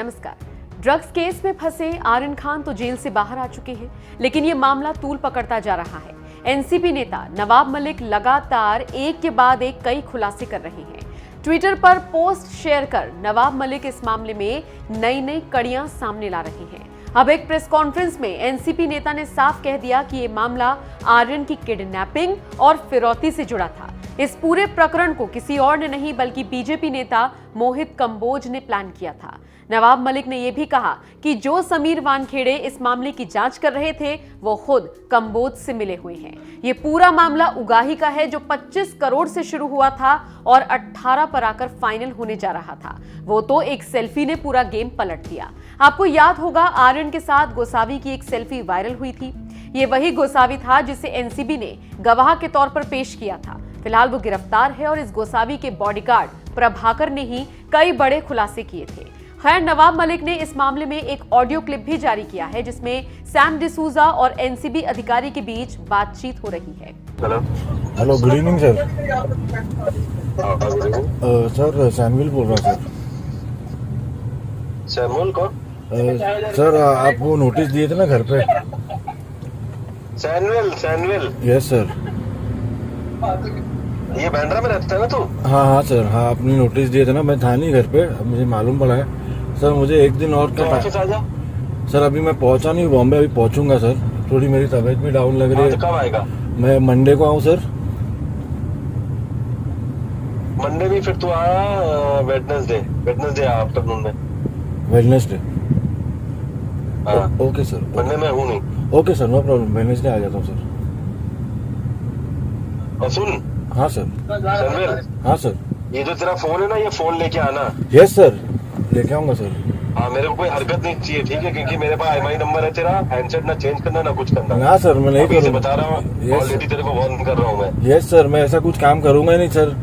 नमस्कार। Drugs case में फंसे आर्यन खान तो जेल से बाहर आ चुके हैं, लेकिन ये मामला तूल पकड़ता जा रहा है। एनसीपी नेता नवाब मलिक लगातार एक के बाद एक कई खुलासे कर रहे हैं। ट्विटर पर पोस्ट शेयर कर नवाब मलिक इस मामले में नई कड़ियां सामने ला रहे हैं। अब एक प्रेस कॉन्फ्रेंस में एनसीपी नेता ने साफ कह दिया कि ये मामला आर्यन की किडनैपिंग और फिरौती से जुड़ा था। इस पूरे प्रकरण को किसी और ने नहीं बल्कि बीजेपी नेता मोहित कंबोज ने प्लान किया था। नवाब मलिक ने यह भी कहा कि जो समीर वानखेड़े इस मामले की जांच कर रहे थे वो खुद कंबोज से मिले हुए हैं। ये पूरा मामला उगाही का है जो 25 करोड़ से शुरू हुआ था और 18 पर आकर फाइनल होने जा रहा था। वो तो एक सेल्फी ने पूरा गेम पलट दिया। आपको याद होगा आर्यन के साथ गोसावी की एक सेल्फी वायरल हुई थी। ये वही गोसावी था जिसे एनसीबी ने गवाह के तौर पर पेश किया था। फिलहाल वो गिरफ्तार है और इस गोसावी के बॉडीगार्ड प्रभाकर ने ही कई बड़े खुलासे किए थे। खैर, नवाब मलिक ने इस मामले में एक ऑडियो क्लिप भी जारी किया है जिसमें सैम डिसूजा और एनसीबी अधिकारी के बीच बातचीत हो रही है। Hello, good evening sir. Sir Samuel बोल रहा हूँ सर। सैमुअल कौन? सर आप वो नोटिस दिए थे ना घर पे। Samuel yes sir. ये बांद्रा में रहता है ना तू? हाँ सर, हाँ आपने नोटिस दिए थे ना। मैं था नहीं घर पे, अब मुझे मालूम पड़ा है सर। मुझे एक दिन और का ऑफिस आ जा। सर अभी मैं पहुंचा नहीं बॉम्बे, अभी पहुंचूंगा सर। थोड़ी मेरी तबीयत भी डाउन लग रही है। कब आएगा? मैं मंडे को आऊँ सर। मंडे भी फिर तू आ। वेडनेसडे आफ्टरनून में। वेडनेसडे? हाँ ओके सर। मंडे में हूँ नहीं। Okay sir, no problem. Wednesday आ जाता हूँ सर। और सुन। हाँ सर। सैमुअल, हाँ सर। ये जो तेरा फोन है ना, ये फोन लेके आना। यस सर, लेके आऊंगा सर। हाँ, मेरे को कोई हरकत नहीं चाहिए, ठीक है? क्योंकि मेरे पास IMEI नंबर है तेरा। हैंडसेट ना चेंज करना ना कुछ करना। ना सर, मैं नहीं करूँगा। बता रहा हूँ, ऑलरेडी तेरे को वार्न कर रहा हूँ मैं। यस सर, मैं ऐसा कुछ काम करूंगा ही नहीं सर।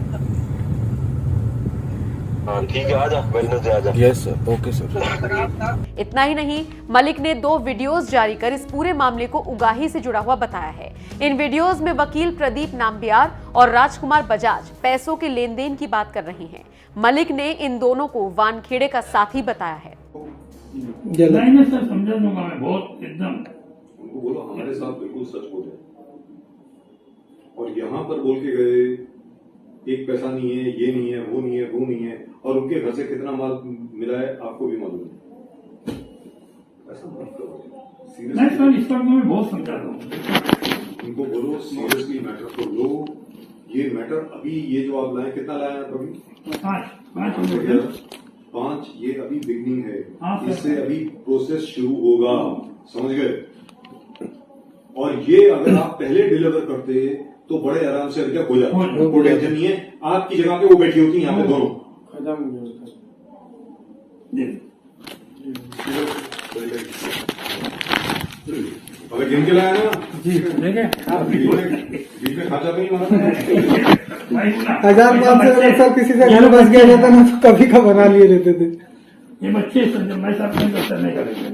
हाँ ठीक है, आजा वेडनेसडे आजा। Yes sir, okay sir. इतना ही नहीं, मलिक ने 2 वीडियोस जारी कर इस पूरे मामले को उगाही से जुड़ा हुआ बताया है। इन वीडियोस में वकील प्रदीप नाम्बियार और राजकुमार बजाज पैसों के लेन देन की बात कर रहे हैं। मलिक ने इन दोनों को वानखेड़े का साथी बताया है। नहीं सर, समझा दूंगा मैं। बहुत एकदम उनको बोलो हमारे साथ बिल्कुल सच बोले, और यहाँ पर बोल के गए एक पैसा नहीं है, ये नहीं है, वो नहीं है, वो नहीं है, और उनके घर से कितना माल मिला है आपको भी मालूम है। ऐसा मत करो। नहीं सर, इस पर मैं बहुत समझा रहा हूँ। उनको बोलो सीरियसली मैटर को लो। ये मैटर अभी ये जो आप लाए, कितना लाए आप अभी? 5। ये अभी बिगनिंग है, इससे अभी प्रोसेस शुरू होगा, समझ गए? और ये अगर आप पहले डिलीवर करते तो बड़े आराम से क्या हो जाता, कोई टेंशन नहीं है। आपकी जगह पे वो बैठी होती यहाँ पे दोनों। अगर गिन के लाया ना जी, बीच में खाता भी नहीं मारा। 1500 सर किसी से घर बस गया रहता ना तो कभी का बना लिए रहते थे। ये बच्चे मैं साथ नहीं करेंगे,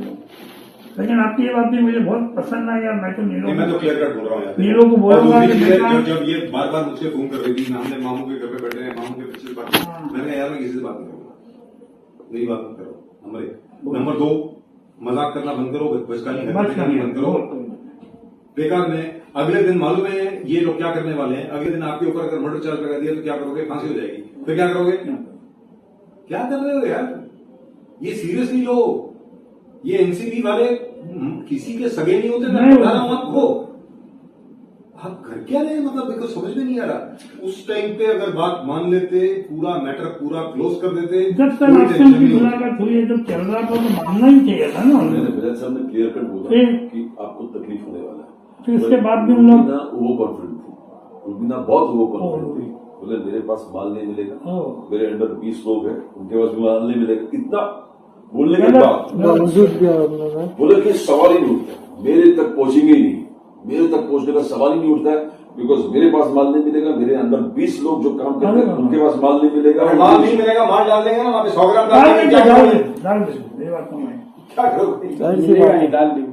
लेकिन आपकी ये बात भी मुझे बहुत पसंद आई यार। मैं तो मैं तो क्लियर कट बोल रहा हूँ। नीलों को बोलूंगा कि जब ये बार बार मुझसे फोन कर रही थी, हमने मामू के घर पे बैठे हैं, मामू के बच्चे से बात, मैंने यार मैं किसी से बात नहीं करूंगा, नहीं बात मत करो। नंबर 1। नंबर 2, मजाक करना बंद करो, बचकानी बंद करो। बेकार में अगले दिन मालूम है ये लोग क्या करने वाले हैं। अगले दिन आपके ऊपर अगर मर्डर चार्ज लगा दिया तो क्या करोगे? फांसी हो जाएगी। फिर क्या करोगे? क्या कर रहे हो यार? ये सीरियसली लो। ये एनसीबी वाले किसी के सगे नहीं होते। मैं बता रहा हूं आपको। आप घर क्या रहे, मतलब मेरे को समझ में नहीं आ रहा। उस टाइम पे अगर बात मान लेते, पूरा मैटर पूरा क्लोज कर देते। जब तक ऑप्शन की मुलाकात हुई है, जब चल रहा था तो मानना ही चाहिए था ना। मैंने साहब ने क्लियर कट बोला कि आपको तकलीफ होने वाला है। तो इसके बाद भी हम लोग ओवर कॉन्फिडेंट थी। रुबीना बहुत ओवर कॉन्फिडेंट थी। बोले मेरे पास माल नहीं मिलेगा, मेरे अंडर 20 लोग हैं, उनके पास भी माल नहीं मिलेगा। इतना बोलने के बाद बोले कि सवाल ही नहीं उठता, मेरे तक पहुंचेंगे ही नहीं, मेरे तक पहुंचने का सवाल ही नहीं उठता है। बिकॉज मेरे पास माल नहीं मिलेगा, मेरे अंदर 20 लोग जो काम करते हैं उनके पास माल नहीं मिलेगा। माल नहीं मिलेगा, माल डाल देंगे ना वहाँ पे 100 ग्राम डाल देंगे। डाल देंगे।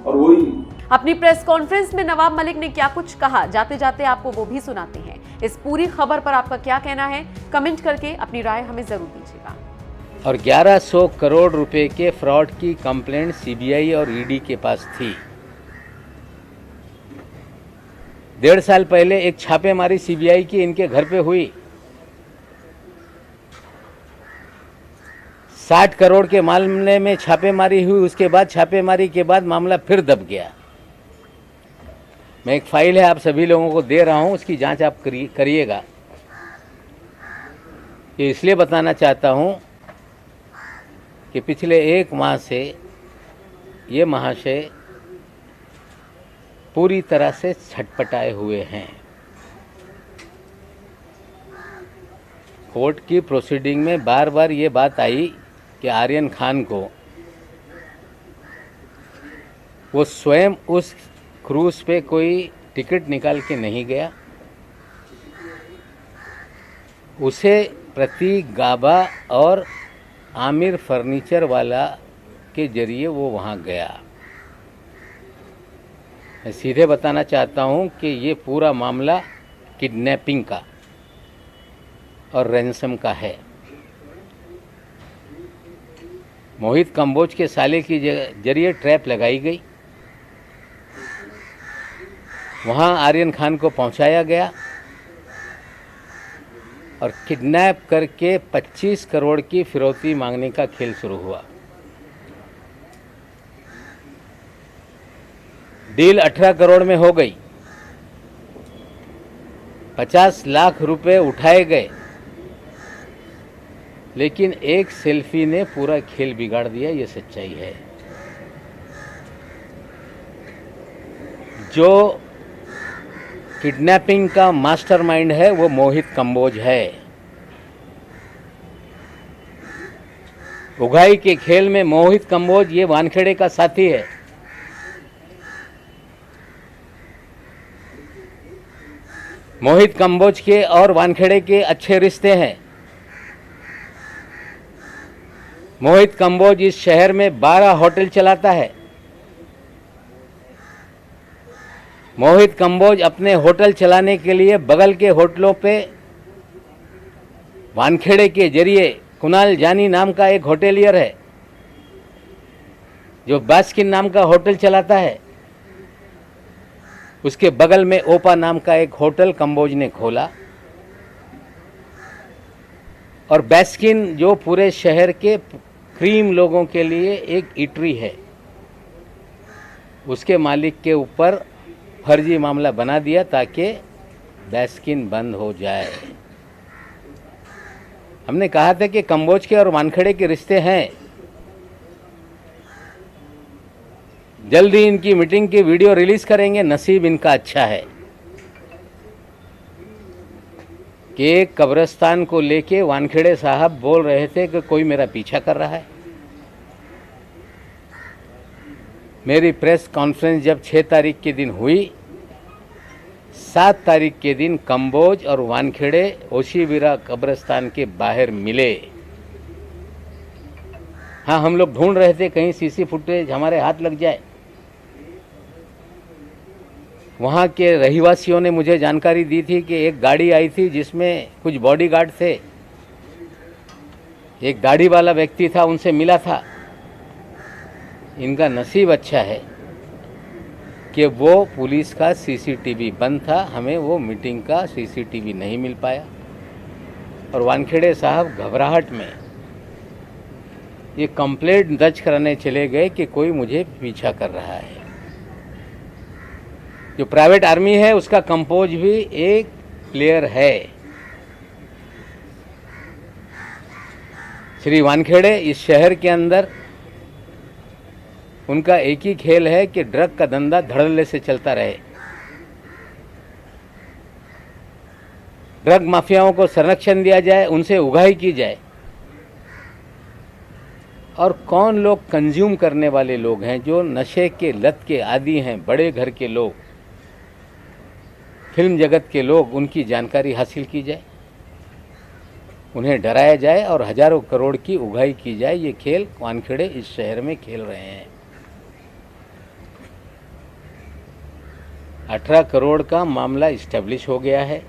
और वही अपनी प्रेस कॉन्फ्रेंस में नवाब मलिक ने क्या कुछ कहा, जाते जाते आपको वो भी सुनाते हैं। इस पूरी खबर पर आपका क्या कहना है, कमेंट करके अपनी राय हमें जरूर दीजिएगा। और 1100 करोड़ रुपए के फ्रॉड की कंप्लेंट सीबीआई और ईडी के पास थी। 1.5 साल पहले एक छापेमारी सीबीआई की इनके घर पे हुई। 60 करोड़ के मामले में छापेमारी हुई। उसके बाद छापेमारी के बाद मामला फिर दब गया। मैं एक फाइल है आप सभी लोगों को दे रहा हूं, उसकी जांच आप करिएगा। ये इसलिए बताना चाहता हूं कि पिछले 1 माह से ये महाशय पूरी तरह से छटपटाए हुए हैं। कोर्ट की प्रोसीडिंग में बार बार ये बात आई कि आर्यन खान को वो स्वयं उस क्रूज पे कोई टिकट निकाल के नहीं गया, उसे प्रतीक गाबा और आमिर फर्नीचर वाला के जरिए वो वहाँ गया। मैं सीधे बताना चाहता हूँ कि ये पूरा मामला किडनैपिंग का और रैंसम का है। मोहित कंबोज के साले की जरिए ट्रैप लगाई गई, वहाँ आर्यन खान को पहुँचाया गया और किडनैप करके 25 करोड़ की फिरौती मांगने का खेल शुरू हुआ। डील 18 करोड़ में हो गई, 50 लाख रुपए उठाए गए, लेकिन एक सेल्फी ने पूरा खेल बिगाड़ दिया। ये सच्चाई है। जो किडनैपिंग का मास्टरमाइंड है वो मोहित कंबोज है। उगाई के खेल में मोहित कंबोज ये वानखेड़े का साथी है। मोहित कंबोज के और वानखेड़े के अच्छे रिश्ते हैं। मोहित कंबोज इस शहर में 12 होटल चलाता है। मोहित कंबोज अपने होटल चलाने के लिए बगल के होटलों पे वानखेड़े के जरिए कुणाल जानी नाम का एक होटेलियर है जो बास्किन नाम का होटल चलाता है। उसके बगल में ओपा नाम का एक होटल कंबोज ने खोला और बास्किन जो पूरे शहर के क्रीम लोगों के लिए एक ईटरी है, उसके मालिक के ऊपर फर्जी मामला बना दिया ताकि बास्किन बंद हो जाए। हमने कहा था कि कंबोज के और वानखेड़े के रिश्ते हैं। जल्दी इनकी मीटिंग की वीडियो रिलीज करेंगे। नसीब इनका अच्छा है कि एक कब्रिस्तान को लेके वानखेड़े साहब बोल रहे थे कि कोई मेरा पीछा कर रहा है। मेरी प्रेस कॉन्फ्रेंस जब 6 तारीख के दिन हुई, 7 तारीख के दिन कंबोज और वानखेड़े ओशीवीरा कब्रिस्तान के बाहर मिले। हाँ, हम लोग ढूंढ रहे थे कहीं सीसी फुटेज हमारे हाथ लग जाए। वहाँ के रहिवासियों ने मुझे जानकारी दी थी कि एक गाड़ी आई थी जिसमें कुछ बॉडीगार्ड थे। एक दाढ़ी वाला व्यक्ति था, उनसे मिला था। इनका नसीब अच्छा है कि वो पुलिस का सीसीटीवी बंद था, हमें वो मीटिंग का सीसीटीवी नहीं मिल पाया। और वानखेड़े साहब घबराहट में ये कंप्लेंट दर्ज कराने चले गए कि कोई मुझे पीछा कर रहा है। जो प्राइवेट आर्मी है उसका कंपोज भी एक प्लेयर है। श्री वानखेड़े इस शहर के अंदर उनका एक ही खेल है कि ड्रग का धंधा धड़ल्ले से चलता रहे। ड्रग माफियाओं को संरक्षण दिया जाए, उनसे उगाही की जाए। और कौन लोग कंज्यूम करने वाले लोग हैं, जो नशे के लत के आदी हैं, बड़े घर के लोग, फिल्म जगत के लोग, उनकी जानकारी हासिल की जाए, उन्हें डराया जाए और हजारों करोड़ की उगाही की जाए। ये खेल वानखेड़े इस शहर में खेल रहे हैं। 18 करोड़ का मामला इस्टेब्लिश हो गया है।